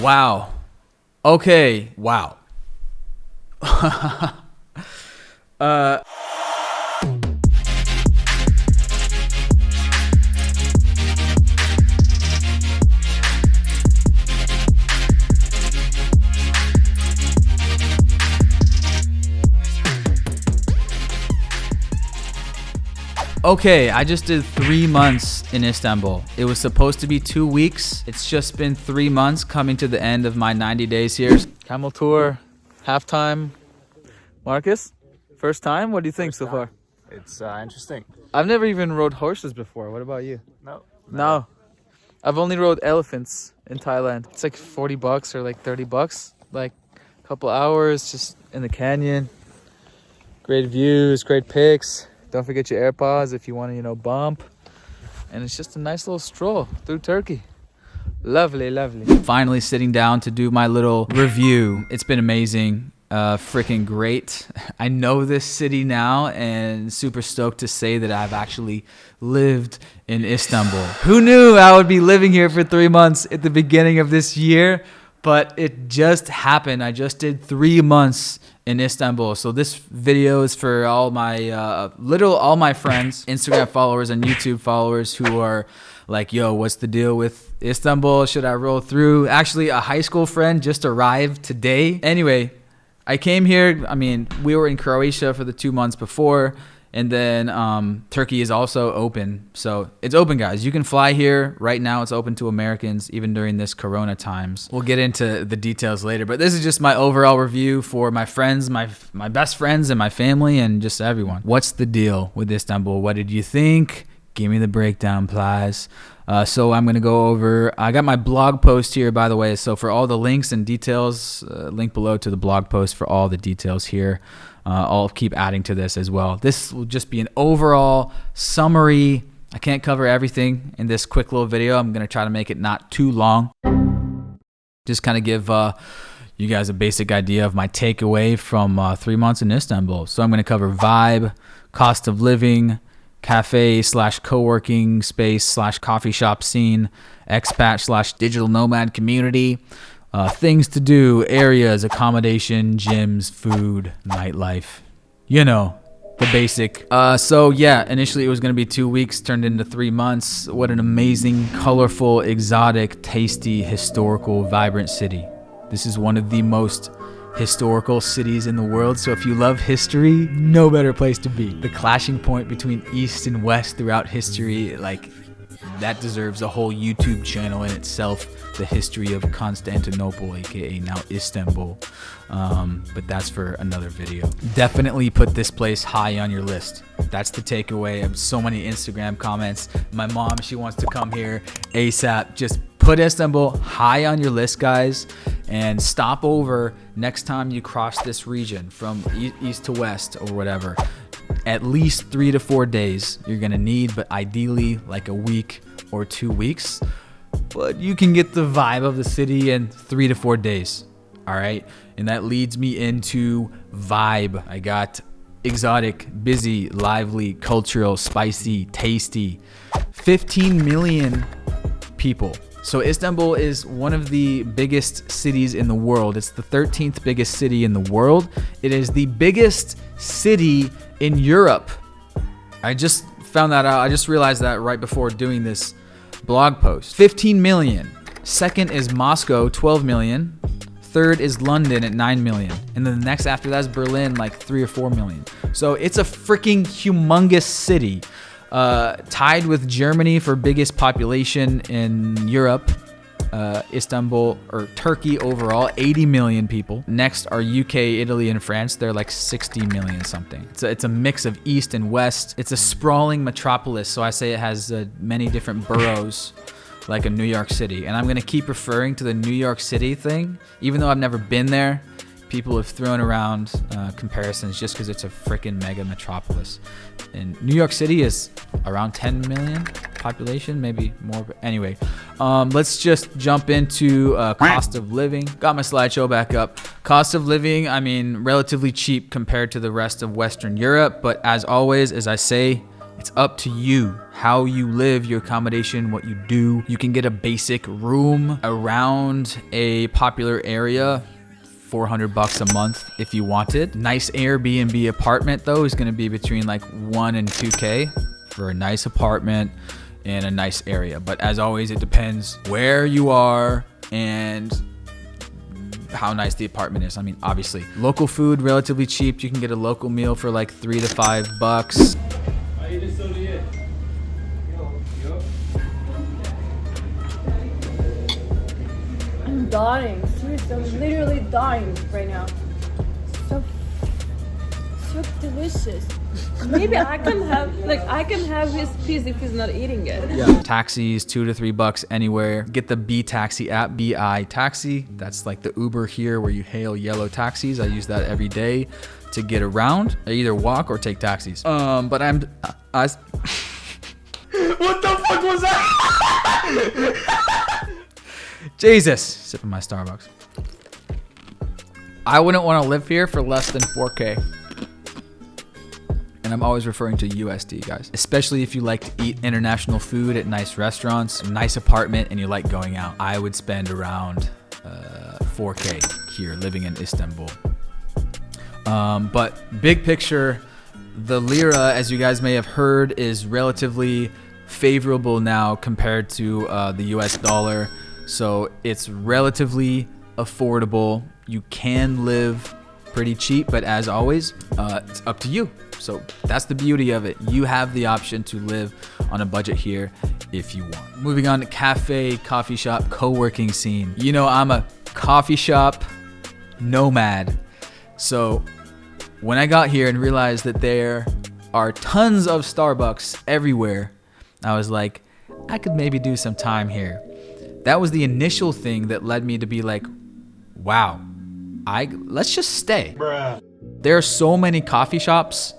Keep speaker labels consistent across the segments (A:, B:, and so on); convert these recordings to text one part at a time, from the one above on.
A: Wow. Okay. Wow. Okay, I just did 3 months in Istanbul. It was supposed to be 2 weeks. It's just been 3 months, coming to the end of my 90 days here. Camel tour, halftime. Marcus, first time? What do you think so far?
B: It's interesting.
A: I've never even rode horses before. What about you?
B: No.
A: I've only rode elephants in Thailand. It's like $40 or like $30. Like a couple hours just in the canyon. Great views, great pics. Don't forget your AirPods if you want to, bump. And it's just a nice little stroll through Turkey. Lovely, lovely. Finally sitting down to do my little review. It's been amazing. Freaking great. I know this city now and super stoked to say that I've actually lived in Istanbul. Who knew I would be living here for 3 months at the beginning of this year? But it just happened. I just did 3 months in Istanbul. So this video is for all my all my friends, Instagram followers and YouTube followers who are like, yo, what's the deal with Istanbul? Should I roll through? Actually, a high school friend just arrived today. Anyway, I came here. I mean, we were in Croatia for the 2 months before. And then Turkey is also open. So it's open, guys. You can fly here. Right now it's open to Americans, even during this Corona times. We'll get into the details later. But this is just my overall review for my friends, my best friends and my family and just everyone. What's the deal with Istanbul? What did you think? Give me the breakdown, please. So I'm going to go over, I got my blog post here, by the way. So for all the links and details, link below to the blog post for all the details here. I'll keep adding to this as well. This will just be an overall summary. I can't cover everything in this quick little video. I'm going to try to make it not too long. Just kind of give you guys a basic idea of my takeaway from 3 months in Istanbul. So I'm going to cover vibe, cost of living, cafe/co-working space/coffee shop scene, expat/digital nomad community, things to do, areas, accommodation, gyms, food, nightlife. The basic. So yeah, initially it was going to be 2 weeks, turned into 3 months. What an amazing, colorful, exotic, tasty, historical, vibrant city. This is one of the most historical cities in the world. So if you love history, no better place to be. The clashing point between East and West throughout history, like that deserves a whole YouTube channel in itself. The history of Constantinople, aka now Istanbul. But that's for another video. Definitely put this place high on your list. That's the takeaway. I have so many Instagram comments. My mom, she wants to come here ASAP. Just put Istanbul high on your list, guys, and stop over next time you cross this region from east to west or whatever. At least 3 to 4 days you're gonna need, but ideally like a week or 2 weeks. But you can get the vibe of the city in 3 to 4 days. All right. And that leads me into vibe. I got exotic, busy, lively, cultural, spicy, tasty. 15 million people. So Istanbul is one of the biggest cities in the world. It's the 13th biggest city in the world. It is the biggest city in Europe. I just found that out. I just realized that right before doing this blog post. 15 million. Second is Moscow, 12 million. Third is London at 9 million. And then the next after that is Berlin, like 3 or 4 million. So it's a freaking humongous city. Tied with Germany for biggest population in Europe. Istanbul or Turkey overall, 80 million people. Next are UK, Italy, and France. They're like 60 million something. It's a mix of east and west. It's a sprawling metropolis. So I say it has many different boroughs, like a New York City. And I'm going to keep referring to the New York City thing, even though I've never been there. People have thrown around comparisons just because it's a freaking mega metropolis. And New York City is around 10 million population, maybe more. But anyway, let's just jump into cost of living. Got my slideshow back up. Cost of living, I mean, relatively cheap compared to the rest of Western Europe. But as always, as I say, It's up to you how you live your accommodation, what you do. You can get a basic room around a popular area, $400 a month if you wanted. Nice Airbnb apartment though is gonna be between like 1 and 2K for a nice apartment in a nice area. But as always, it depends where you are and how nice the apartment is. I mean, obviously, local food, relatively cheap. You can get a local meal for like $3 to $5.
C: I'm dying. Seriously, I'm literally dying right now. So delicious. Maybe I can have his piece if he's not eating it.
A: Yeah. Taxis, $2 to $3 anywhere. Get the B Taxi app, BI Taxi. That's like the Uber here where you hail yellow taxis. I use that every day to get around. I either walk or take taxis. But I what the fuck was that? Jesus. Sipping my Starbucks. I wouldn't want to live here for less than 4K. And I'm always referring to USD, guys. Especially if you like to eat international food at nice restaurants, nice apartment, and you like going out. I would spend around 4K here living in Istanbul. But big picture, the lira, as you guys may have heard, is relatively favorable now compared to the US dollar. So it's relatively affordable. You can live pretty cheap, but as always, it's up to you. So that's the beauty of it. You have the option to live on a budget here if you want. Moving on to cafe, coffee shop, co-working scene. You know, I'm a coffee shop nomad. So when I got here and realized that there are tons of Starbucks everywhere, I was like, I could maybe do some time here. That was the initial thing that led me to be like, wow, let's just stay. Bruh. There are so many coffee shops.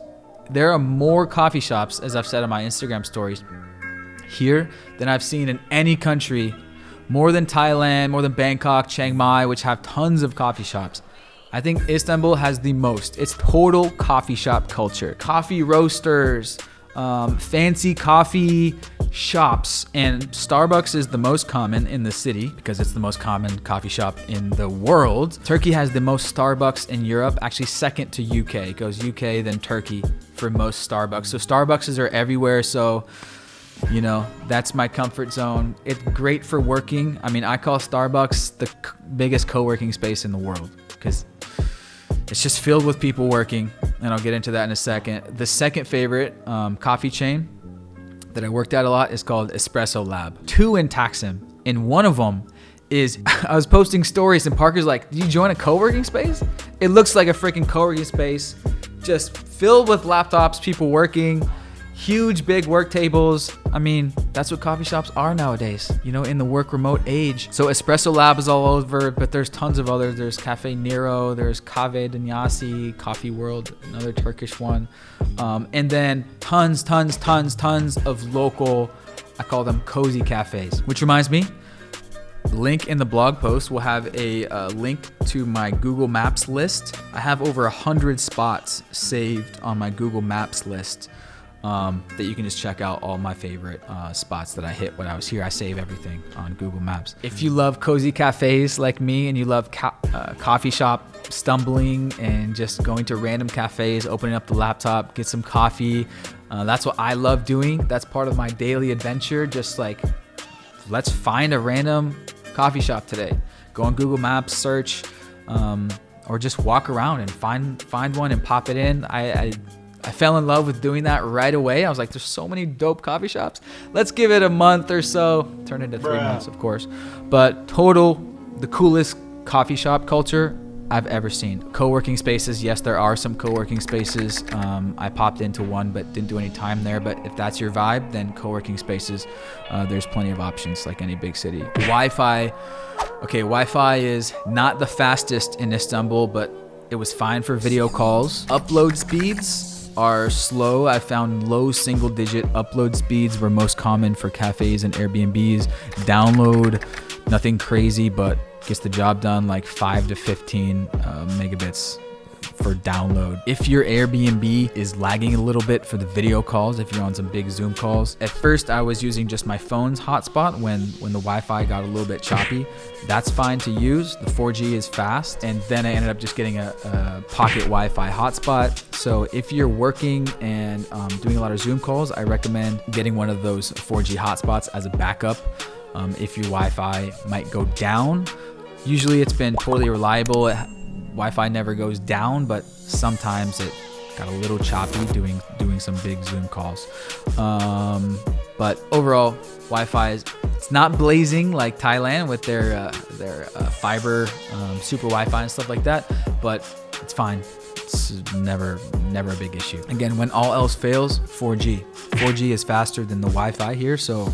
A: There are more coffee shops, as I've said on my Instagram stories, here than I've seen in any country, more than Thailand, more than Bangkok, Chiang Mai, which have tons of coffee shops. I think Istanbul has the most. It's total coffee shop culture. Coffee roasters, fancy coffee shops, and Starbucks is the most common in the city because it's the most common coffee shop in the world. Turkey has the most Starbucks in Europe, actually second to UK. It goes UK, then Turkey for most Starbucks. So Starbucks are everywhere. So, you know, that's my comfort zone. It's great for working. I mean, I call Starbucks the biggest co-working space in the world because it's just filled with people working, and I'll get into that in a second. The second favorite coffee chain that I worked at a lot is called Espresso Lab. 2 in Taksim, and one of them is, I was posting stories and Parker's like, did you join a co-working space? It looks like a freaking co-working space, just filled with laptops, people working, huge big work tables. I mean, that's what coffee shops are nowadays, you know, in the work remote age. So Espresso Lab is all over, but there's tons of others. There's Cafe Nero, there's Kahve Dünyası, Coffee World, another Turkish one. And then tons of local, I call them cozy cafes. Which reminds me, link in the blog post will have a link to my Google Maps list. I have over 100 spots saved on my Google Maps list. That you can just check out all my favorite spots that I hit when I was here. I save everything on Google Maps. If you love cozy cafes like me and you love coffee shop stumbling and just going to random cafes, opening up the laptop, get some coffee, that's what I love doing. That's part of my daily adventure. Just like, let's find a random coffee shop today. Go on Google Maps, search, or just walk around and find one and pop it in. I fell in love with doing that right away. I was like, there's so many dope coffee shops. Let's give it a month or so. Turned into 3 months, of course. But total, the coolest coffee shop culture I've ever seen. Co-working spaces, yes, there are some co-working spaces. I popped into one, but didn't do any time there. But if that's your vibe, then co-working spaces, there's plenty of options like any big city. Wi-Fi, okay, Wi-Fi is not the fastest in Istanbul, but it was fine for video calls. Upload speeds are slow. I found low single-digit upload speeds were most common for cafes and Airbnbs. Download, nothing crazy, but gets the job done, like 5 to 15 megabits for download. If your Airbnb is lagging a little bit for the video calls, if you're on some big Zoom calls, at first I was using just my phone's hotspot when the Wi-Fi got a little bit choppy. That's fine to use. The 4G is fast. And then I ended up just getting a pocket Wi-Fi hotspot. So if you're working and doing a lot of Zoom calls, I recommend getting one of those 4G hotspots as a backup. If your Wi-Fi might go down, usually it's been totally reliable. Wi-Fi never goes down, but sometimes it got a little choppy doing some big Zoom calls. But overall, Wi-Fi it's not blazing like Thailand with their fiber super Wi-Fi and stuff like that, but it's fine. It's never a big issue. Again, when all else fails, 4G. 4G is faster than the Wi-Fi here, so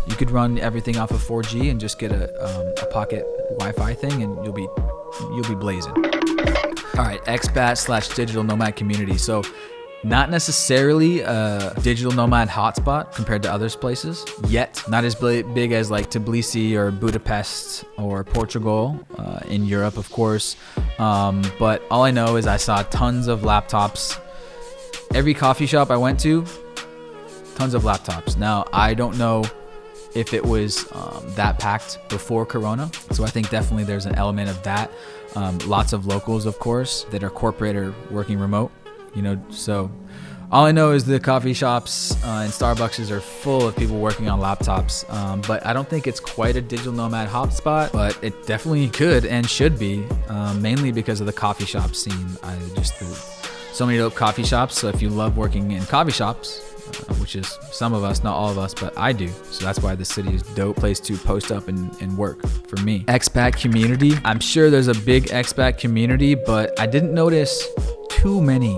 A: you could run everything off of 4G and just get a pocket Wi-Fi thing, and you'll be blazing. All right, expat / digital nomad community. So not necessarily a digital nomad hotspot compared to other places yet. Not as big as like Tbilisi or Budapest or Portugal in Europe, of course. But all I know is I saw tons of laptops. Every coffee shop I went to, tons of laptops. Now, I don't know if it was that packed before Corona. So I think definitely there's an element of that. Lots of locals, of course, that are corporate or working remote, so all I know is the coffee shops and Starbucks are full of people working on laptops. But I don't think it's quite a digital nomad hotspot, but it definitely could and should be, mainly because of the coffee shop scene. So many dope coffee shops. So if you love working in coffee shops, which is some of us, not all of us, but I do. So that's why the city is a dope place to post up and work for me. Expat community. I'm sure there's a big expat community, but I didn't notice too many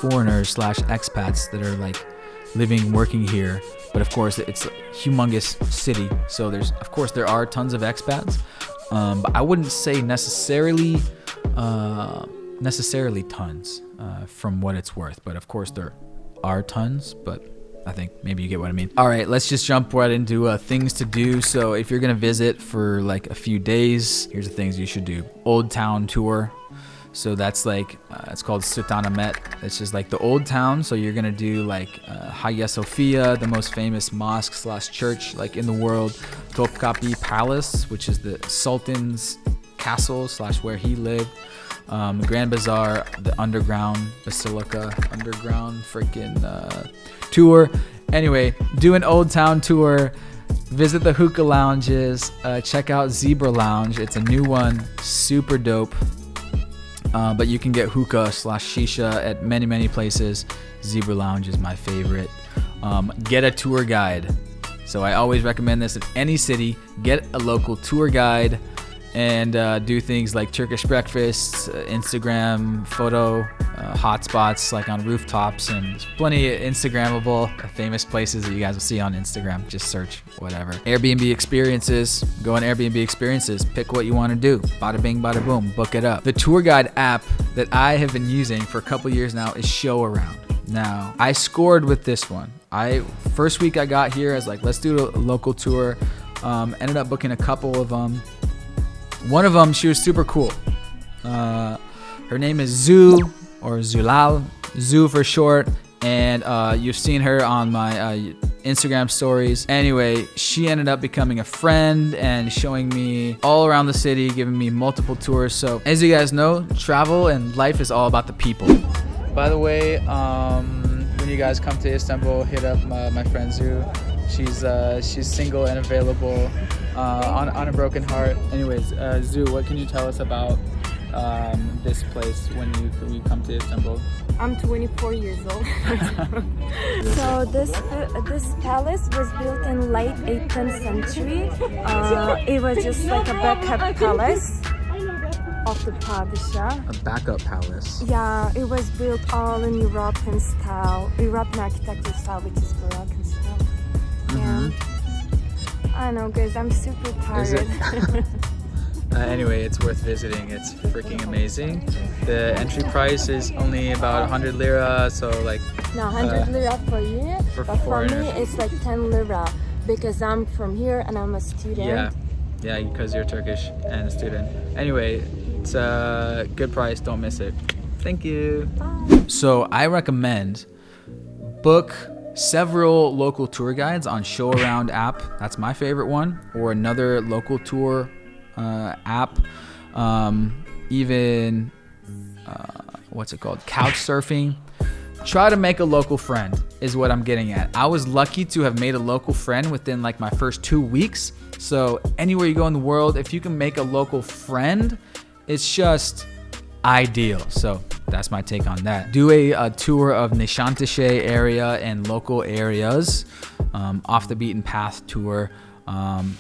A: foreigners / expats that are like living, working here. But of course, it's a humongous city. So there are tons of expats. But I wouldn't say necessarily tons from what it's worth. But of course, there are tons, but I think maybe you get what I mean. All right, let's just jump right into things to do. So if you're gonna visit for like a few days, here's the things you should do. Old Town tour. So that's like, it's called Sultanahmet. It's just like the old town. So you're gonna do like Hagia Sophia, the most famous mosque / church like in the world. Topkapi Palace, which is the Sultan's castle / where he lived. Grand Bazaar, the underground basilica, tour. Anyway, do an old town tour, visit the hookah lounges, check out Zebra Lounge. It's a new one, super dope. But you can get hookah / shisha at many places. Zebra Lounge is my favorite. Get a tour guide. So I always recommend this in any city. Get a local tour guide and do things like Turkish breakfasts, Instagram photo hotspots like on rooftops, and there's plenty of Instagrammable famous places that you guys will see on Instagram. Just search whatever. Airbnb experiences. Go on Airbnb experiences. Pick what you want to do. Bada bing, bada boom. Book it up. The tour guide app that I have been using for a couple years now is Show Around. Now, I scored with this one. First week I got here, I was like, let's do a local tour. Ended up booking a couple of them. One of them, she was super cool. Her name is Zoo, or Zulal, Zoo for short. And you've seen her on my Instagram stories. Anyway, she ended up becoming a friend and showing me all around the city, giving me multiple tours. So as you guys know, travel and life is all about the people. By the way, when you guys come to Istanbul, hit up my friend Zoo. She's single and available, on a broken heart. Anyways, Zoo, what can you tell us about this place when you come to Istanbul?
C: I'm 24 years old.
D: So this palace was built in late 18th century. It was just like a backup palace of the Padishah.
A: A backup palace.
D: Yeah, it was built all in European style, European architecture style, which is Baroque style. Yeah. I know, guys, I'm super tired.
A: Is it? Anyway, it's worth visiting. It's freaking amazing. The entry price is only about 100 lira, so like...
D: No, 100 lira for you, but for me it's like 10 lira because I'm from here and I'm a student.
A: Yeah, because you're Turkish and a student. Anyway, It's a good price. Don't miss it. Thank you. So I recommend book several local tour guides on Show Around app. That's my favorite one. Or another local tour app. Even what's it called? Couch surfing. Try to make a local friend is what I'm getting at. I was lucky to have made a local friend within like my first 2 weeks. So anywhere you go in the world, if you can make a local friend, it's just ideal. So that's my take on that. Do a tour of Nişantaşı area and local areas, off the beaten path tour.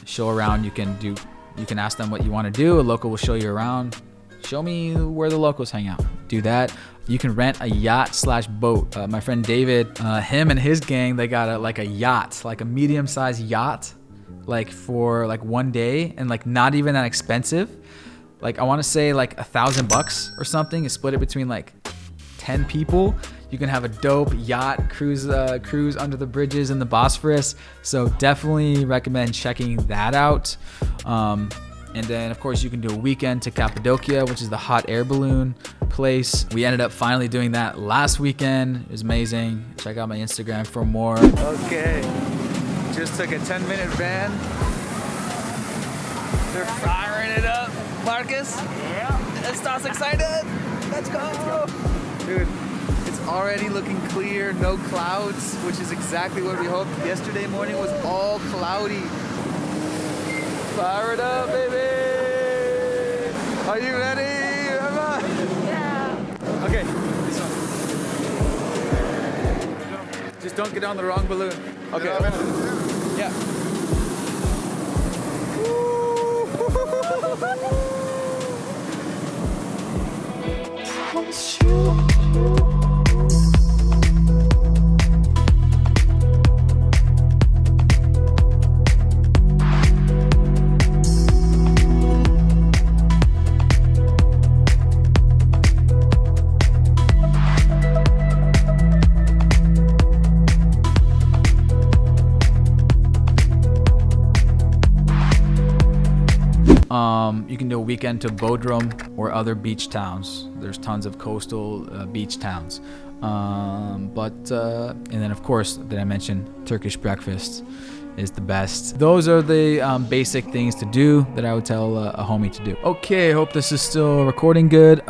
A: Show around. You can ask them what you want to do. A local will show you around. Show me where the locals hang out. Do that. You can rent a yacht/boat. My friend David, him and his gang, they got a yacht, like a medium-sized yacht, like for like 1 day, and like not even that expensive. Like I want to say like $1,000 or something. You split it between like 10 people. You can have a dope yacht cruise under the bridges in the Bosphorus. So definitely recommend checking that out. And then, of course, you can do a weekend to Cappadocia, which is the hot air balloon place. We ended up finally doing that last weekend. It was amazing. Check out my Instagram for more. Okay, just took a 10-minute van. They're firing it up. Marcus? Yeah. Estás excited? Let's go. Dude, it's already looking clear, no clouds, which is exactly what we hoped. Yesterday morning was all cloudy. Fire it up, baby! Are you ready, Emma? Yeah. Okay, this one. Just don't get on the wrong balloon. Okay. Yeah. You can do a weekend to Bodrum or other beach towns. There's tons of coastal beach towns. And then of course, did I mention Turkish breakfast is the best. Those are the basic things to do that I would tell a homie to do. Okay, hope this is still recording good.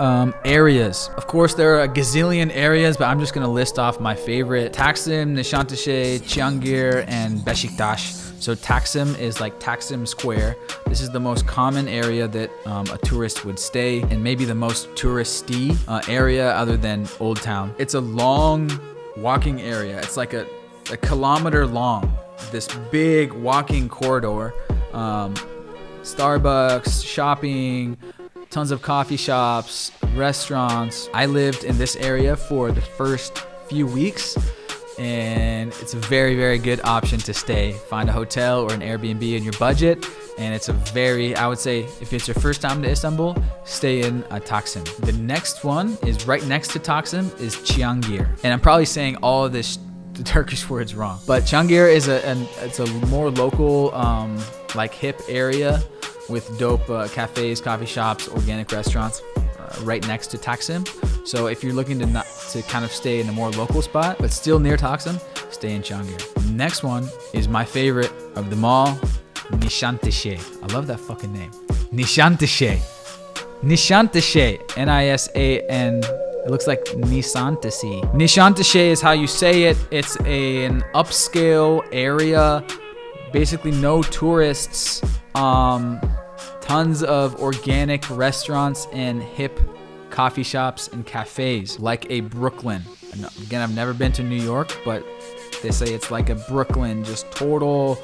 A: Areas. Of course, there are a gazillion areas, but I'm just gonna list off my favorite. Taksim, Nişantaşı, Cihangir, and Beşiktaş. So Taksim is like Taksim Square. This is the most common area that a tourist would stay, and maybe the most touristy area other than Old Town. It's a long walking area. It's like a kilometer long. This big walking corridor. Starbucks, shopping, tons of coffee shops, restaurants. I lived in this area for the first few weeks, and it's a very, very good option to stay. Find a hotel or an Airbnb in your budget, and it's a very, I would say, if it's your first time to Istanbul, stay in Taksim. The next one is right next to Taksim is Cihangir, and I'm probably saying all of this the Turkish words wrong, but Cihangir is it's a more local, like hip area with dope cafes, coffee shops, organic restaurants. Right next to Taksim. So if you're looking to kind of stay in a more local spot, but still near Taksim, stay in Cihangir. Next one is my favorite of them all, Nişantaşı. I love that fucking name. Nişantaşı. Nişantaşı. Nisan. It looks like Nişantaşı. Nişantaşı is how you say it. It's an upscale area. Basically no tourists. Tons of organic restaurants and hip coffee shops and cafes, like a Brooklyn. And again, I've never been to New York, but they say it's like a Brooklyn, just total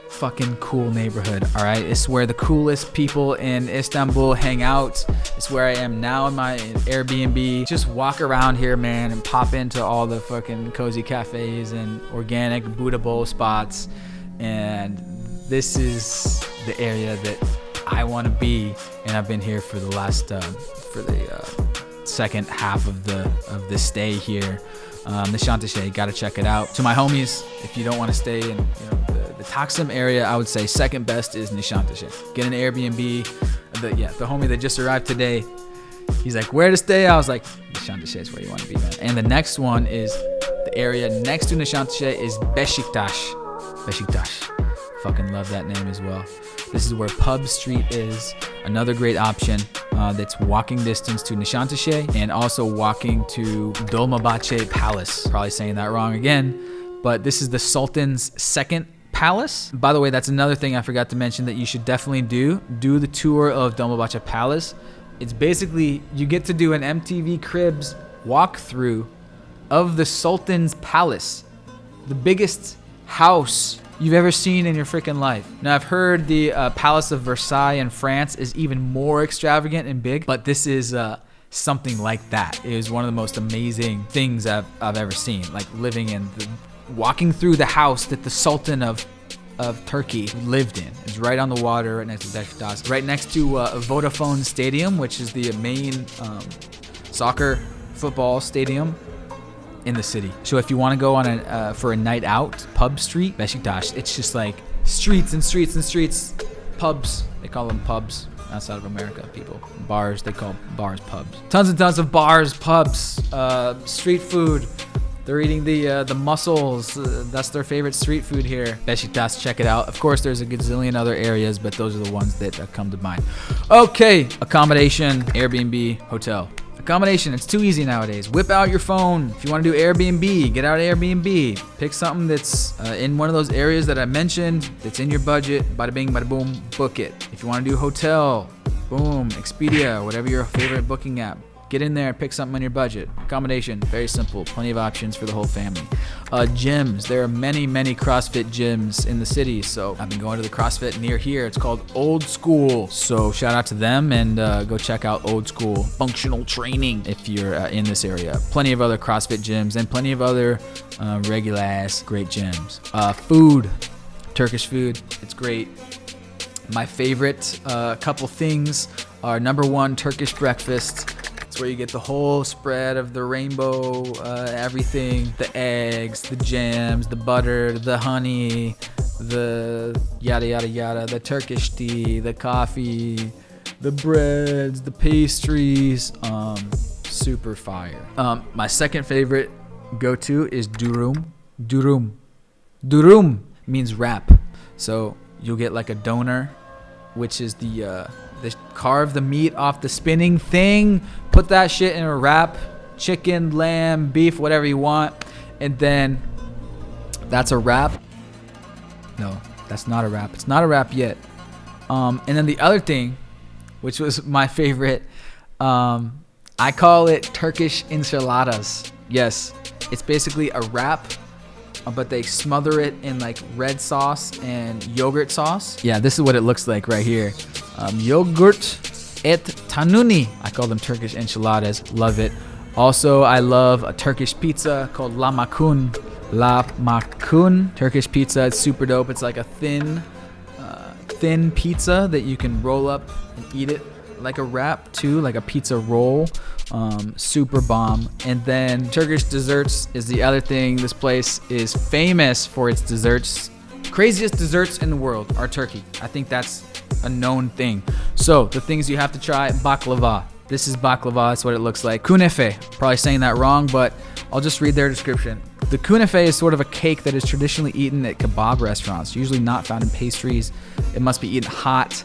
A: fucking cool neighborhood. All right, it's where the coolest people in Istanbul hang out. It's where I am now in my Airbnb. Just walk around here, man, and pop into all the fucking cozy cafes and organic Buddha bowl spots. And this is the area that I want to be, and I've been here for the last second half of the stay here. Nişantaşı, gotta check it out. To my homies, if you don't want to stay in the Taksim area, I would say second best is Nişantaşı. Get an Airbnb. the homie that just arrived today. He's like, where to stay? I was like, Nişantaşı is where you want to be, man. And the next one is the area next to Nişantaşı is Beşiktaş. Beşiktaş. Fucking love that name as well. This is where Pub Street is. Another great option that's walking distance to Nişantaşı and also walking to Dolmabahce Palace. Probably saying that wrong again, but this is the Sultan's second palace. By the way, that's another thing I forgot to mention that you should definitely do. Do the tour of Dolmabahce Palace. It's basically, you get to do an MTV Cribs walkthrough of the Sultan's palace. The biggest house you've ever seen in your freaking life. Now, I've heard the Palace of Versailles in France is even more extravagant and big, but this is something like that. It is one of the most amazing things I've ever seen. Like walking through the house that the Sultan of Turkey lived in. It's right on the water, right next to Beşiktaş, right next to Vodafone Stadium, which is the main soccer football stadium in the city. So if you want to go on for a night out, Pub Street, Beşiktaş, it's just like streets and streets and streets, pubs. They call them pubs outside of America, people. Bars, they call bars pubs. Tons and tons of bars, pubs, street food. They're eating the mussels. That's their favorite street food here. Beşiktaş, check it out. Of course, there's a gazillion other areas, but those are the ones that come to mind. Okay, accommodation, Airbnb, hotel. Accommodation, it's too easy nowadays. Whip out your phone. If you want to do Airbnb, get out Airbnb. Pick something that's in one of those areas that I mentioned, that's in your budget. Bada bing, bada boom, book it. If you want to do hotel, boom, Expedia, whatever your favorite booking app. Get in there and pick something on your budget. Accommodation, very simple. Plenty of options for the whole family. Gyms, there are many, many CrossFit gyms in the city. So I've been going to the CrossFit near here. It's called Old School. So shout out to them and go check out Old School Functional Training if you're in this area. Plenty of other CrossFit gyms and plenty of other regular ass great gyms. Food, Turkish food, it's great. My favorite couple things are number one, Turkish breakfast. It's where you get the whole spread of the rainbow, everything, the eggs, the jams, the butter, the honey, the yada yada yada, the Turkish tea, the coffee, the breads, the pastries, super fire. My second favorite go-to is durum. Durum means wrap. So you'll get like a doner, which is the carve the meat off the spinning thing, put that shit in a wrap, chicken, lamb, beef, whatever you want, and then that's a wrap. No, that's not a wrap. It's not a wrap yet. And then the other thing, which was my favorite, I call it Turkish enchiladas. Yes, it's basically a wrap, but they smother it in like red sauce and yogurt sauce. Yeah, this is what it looks like right here. Yogurt et tanuni. I call them Turkish enchiladas. Love it. Also, I love a Turkish pizza called lahmacun. Lahmacun. Turkish pizza. It's super dope. It's like a thin pizza that you can roll up and eat it like a wrap too, like a pizza roll. Super bomb. And then Turkish desserts is the other thing. This place is famous for its desserts. Craziest desserts in the world are Turkey. I think that's a known thing. So the things you have to try: baklava. This is baklava. That's what it looks like. Kunefe. Probably saying that wrong, but I'll just read their description. The kunefe is sort of a cake that is traditionally eaten at kebab restaurants, usually not found in pastries. It must be eaten hot.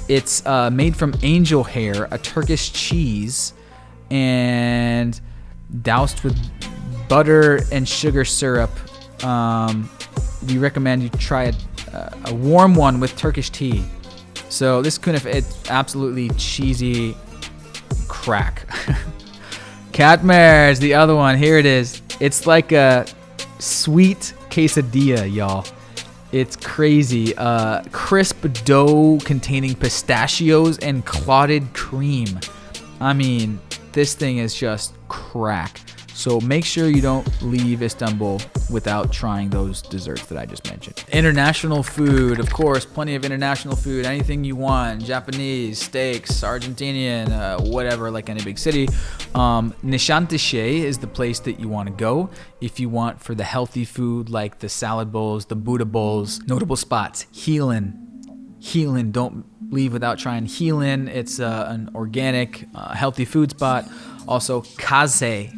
A: It's made from angel hair, a Turkish cheese, and doused with butter and sugar syrup. We recommend you try a warm one with Turkish tea. So this kunefe, it's absolutely cheesy crack. Katmer is the other one. Here it is. It's like a sweet quesadilla, y'all. It's crazy. Crisp dough containing pistachios and clotted cream. I mean, this thing is just crack. So make sure you don't leave Istanbul without trying those desserts that I just mentioned. International food, of course, plenty of international food. Anything you want, Japanese, steaks, Argentinian, whatever, like any big city. Nişantaşı is the place that you want to go if you want for the healthy food like the salad bowls, the Buddha bowls. Notable spots, Healing, don't leave without trying healing. It's an organic, healthy food spot. Also, Kase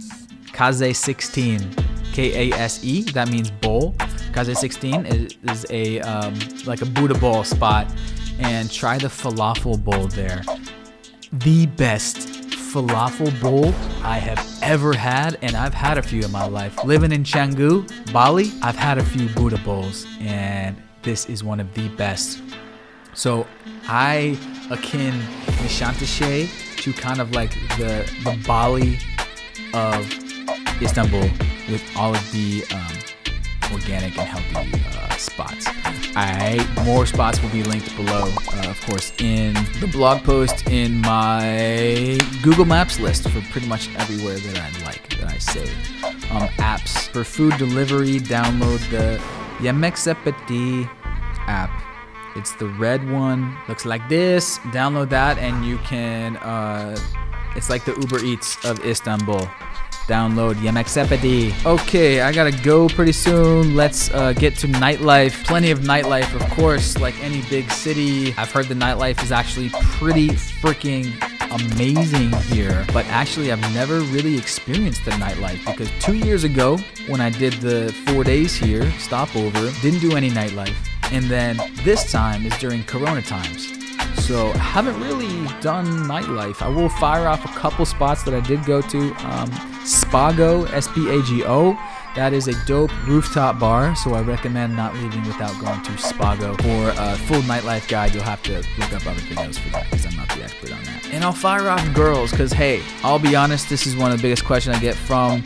A: 16, Kase. That means bowl. Kase 16 is a like a Buddha bowl spot, and try the falafel bowl there. The best falafel bowl I have ever had, and I've had a few in my life. Living in Canggu, Bali, I've had a few Buddha bowls, and this is one of the best. So I akin Nishantashe to kind of like the Bali of Istanbul, with all of the organic and healthy spots. More spots will be linked below, of course, in the blog post, in my Google Maps list for pretty much everywhere that I save. Apps for food delivery, download the Yemek app. It's the red one, looks like this. Download that and you can, it's like the Uber Eats of Istanbul. Download Yemek. Okay, I gotta go pretty soon. Let's get to nightlife. Plenty of nightlife, of course, like any big city. I've heard the nightlife is actually pretty freaking amazing here, but actually I've never really experienced the nightlife, because 2 years ago when I did the 4 days here, stopover, didn't do any nightlife. And then this time is during Corona times. So I haven't really done nightlife. I will fire off a couple spots that I did go to. Spago, Spago. That is a dope rooftop bar, so I recommend not leaving without going to Spago. For a full nightlife guide, you'll have to look up other videos for that, because I'm not the expert on that. And I'll fire off girls, because hey, I'll be honest, this is one of the biggest questions I get from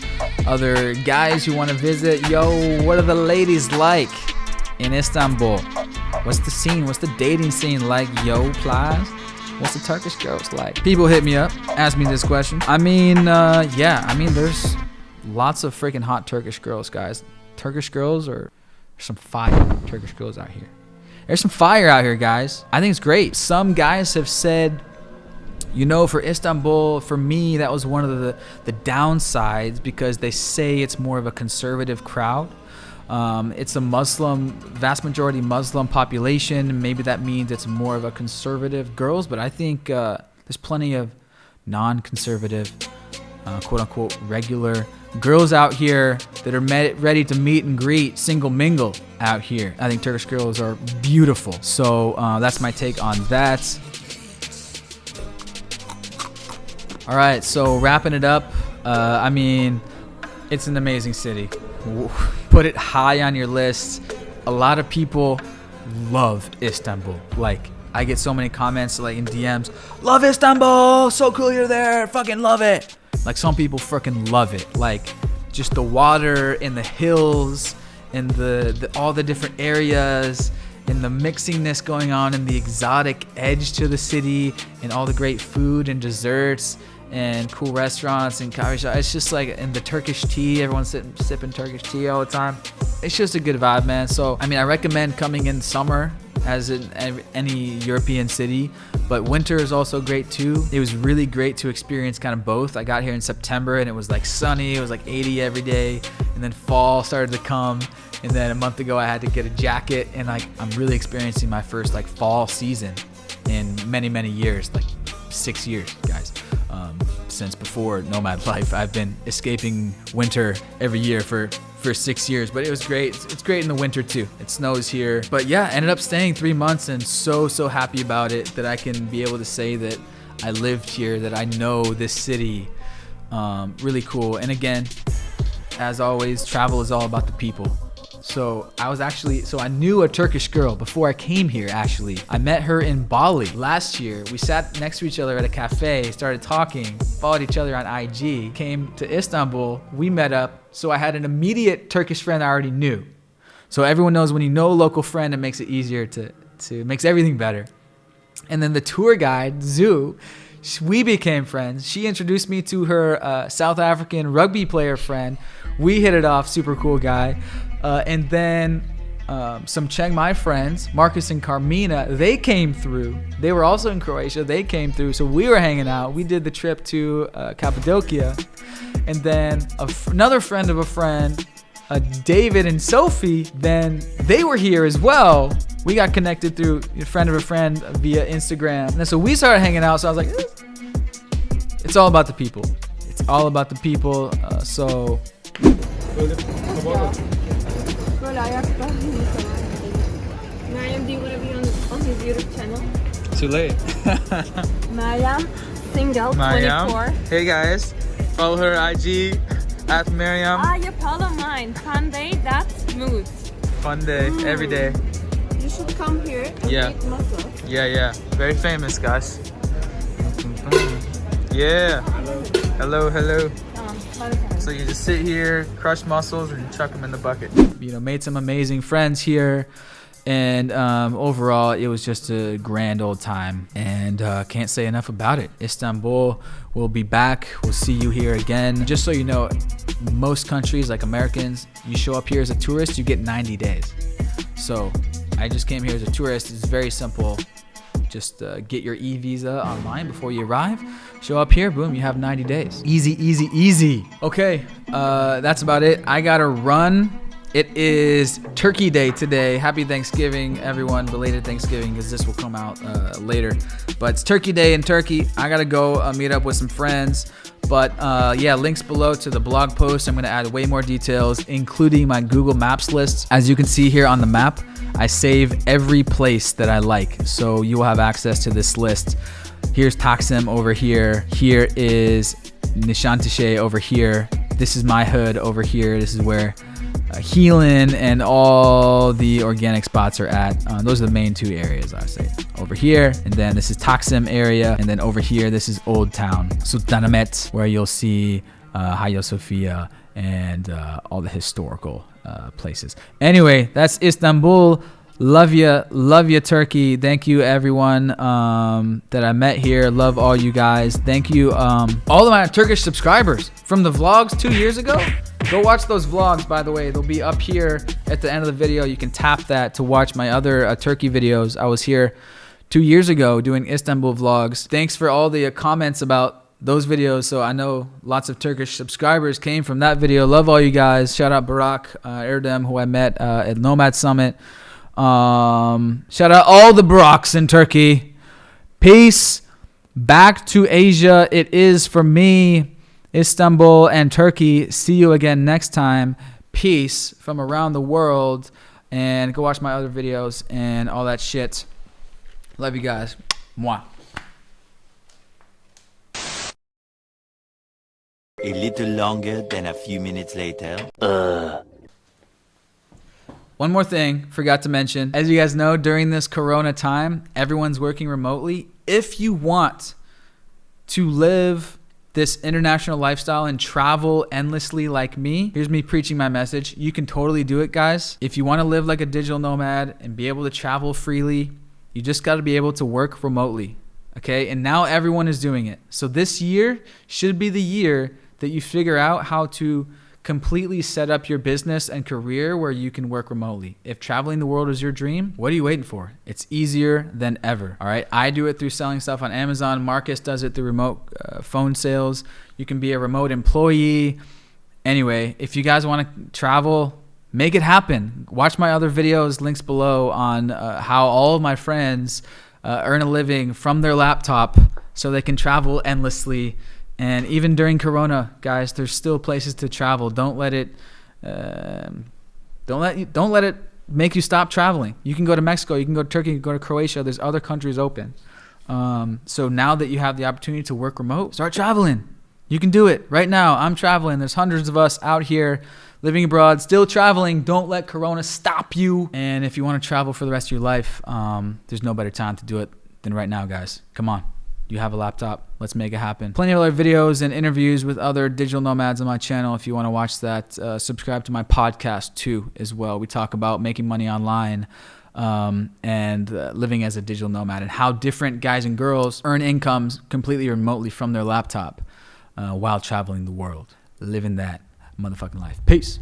A: other guys who want to visit. Yo, what are the ladies like in Istanbul? What's the scene? What's the dating scene like? Yo, plies? What's the Turkish girls like? People hit me up, ask me this question. I mean, there's lots of freaking hot Turkish girls, guys. Turkish girls, or there's some fire Turkish girls out here. There's some fire out here, guys. I think it's great. Some guys have said, you know, for Istanbul, for me, that was one of the downsides, because they say it's more of a conservative crowd. It's a vast majority Muslim population. Maybe that means it's more of a conservative girls, but I think there's plenty of non-conservative, quote-unquote, regular girls out here that are ready to meet and greet, single mingle out here. I think Turkish girls are beautiful. So that's my take on that. All right, so wrapping it up, I mean, it's an amazing city. Put it high on your list. A lot of people love Istanbul. Like, I get so many comments like in DMs, love Istanbul, so cool you're there, fucking love it. Like, some people freaking love it. Like, just the water and the hills and the all the different areas and the mixingness going on and the exotic edge to the city and all the great food and desserts and cool restaurants and coffee shops. It's just like, and the Turkish tea, everyone's sipping Turkish tea all the time. It's just a good vibe, man. So, I mean, I recommend coming in summer, as in any European city, but winter is also great too. It was really great to experience kind of both. I got here in September and it was like sunny, it was like 80 every day, and then fall started to come, and then a month ago I had to get a jacket, and like, I'm really experiencing my first like fall season in many years, like 6 years, guys. Since before Nomad life, I've been escaping winter every year for 6 years, but it was great. It's great in the winter too. It snows here, but yeah, ended up staying 3 months, and so happy about it that I can be able to say that I lived here, that I know this city. Really cool. And again, as always, travel is all about the people. So I knew a Turkish girl before I came here, actually. I met her in Bali last year. We sat next to each other at a cafe, started talking, followed each other on IG, came to Istanbul, we met up. So I had an immediate Turkish friend I already knew. So everyone knows when you know a local friend, it makes it easier makes everything better. And then the tour guide, Zoo, we became friends. She introduced me to her South African rugby player friend. We hit it off, super cool guy. And then some Chiang Mai friends, Marcus and Carmina, they came through. They were also in Croatia. They came through. So we were hanging out. We did the trip to Cappadocia. And then another friend of a friend David and Sophie, then they were here as well. We got connected through a friend of a friend via Instagram. And so we started hanging out. So I was like, it's all about the people. It's all about the people. So
C: Böyle ayakta. Meryem, do you want to be on his YouTube channel?
A: too late.
C: Meryem, single, 24.
A: Hey guys, follow her IG at Miriam.
C: You follow mine. Fun day, that's mood.
A: Fun day, every day.
C: You should come here and
A: Yeah.
C: eat muscle.
A: Yeah. Very famous, guys. Yeah. Hello. So you just sit here, crush mussels, and chuck them in the bucket. You know, made some amazing friends here. And overall, it was just a grand old time. And can't say enough about it. Istanbul, we'll be back. We'll see you here again. Just so you know, most countries, like Americans, you show up here as a tourist, you get 90 days. So I just came here as a tourist. It's very simple. Just get your e-visa online before you arrive. Show up here, boom, you have 90 days. Easy. Okay, that's about it. I gotta run. It is Turkey Day today. Happy Thanksgiving, everyone. Belated Thanksgiving, because this will come out later. But it's Turkey Day in Turkey. I gotta go meet up with some friends. But yeah, links below to the blog post. I'm gonna add way more details, including my Google Maps list. As you can see here on the map, I save every place that I like. So you will have access to this list. Here's Taksim over here. Here is Nişantaşı over here. This is my hood over here. This is where Healing and all the organic spots are at. Those are the main two areas, I say. Over here, and then this is Taksim area, and then over here, this is Old Town, Sultanahmet, where you'll see Hagia Sophia and all the historical places. Anyway, that's Istanbul. Love you, Turkey. Thank you, everyone that I met here. Love all you guys. Thank you, all of my Turkish subscribers from the vlogs 2 years ago. Go watch those vlogs, by the way. They'll be up here at the end of the video. You can tap that to watch my other Turkey videos. I was here 2 years ago doing Istanbul vlogs. Thanks for all the comments about those videos. So I know lots of Turkish subscribers came from that video. Love all you guys. Shout out Barak Erdem, who I met at Nomad Summit. Shout out all the Baraks in Turkey. Peace. Back to Asia. It is for me. Istanbul and Turkey. See you again next time. Peace from around the world. And go watch my other videos and all that shit. Love you guys. Mwah.
E: A little longer than a few minutes later.
A: One more thing, forgot to mention. As you guys know, during this Corona time, everyone's working remotely. If you want to live this international lifestyle and travel endlessly like me, here's me preaching my message. You can totally do it, guys. If you want to live like a digital nomad and be able to travel freely, you just got to be able to work remotely, okay? And now everyone is doing it. So this year should be the year that you figure out how to completely set up your business and career where you can work remotely. If traveling the world is your dream, what are you waiting for? It's easier than ever. All right. I do it through selling stuff on Amazon. Marcus does it through remote phone sales. You can be a remote employee. Anyway, if you guys want to travel, make it happen. Watch my other videos, links below, on how all of my friends earn a living from their laptop so they can travel endlessly. And even during Corona, guys, there's still places to travel. Don't let it make you stop traveling. You can go to Mexico, you can go to Turkey, you can go to Croatia. There's other countries open. So now that you have the opportunity to work remote, start traveling. You can do it right now. I'm traveling. There's hundreds of us out here living abroad, still traveling. Don't let Corona stop you. And if you want to travel for the rest of your life, there's no better time to do it than right now, guys. Come on. You have a laptop. Let's make it happen. Plenty of other videos and interviews with other digital nomads on my channel. If you want to watch that, subscribe to my podcast too as well. We talk about making money online and living as a digital nomad and how different guys and girls earn incomes completely remotely from their laptop while traveling the world, living that motherfucking life. Peace.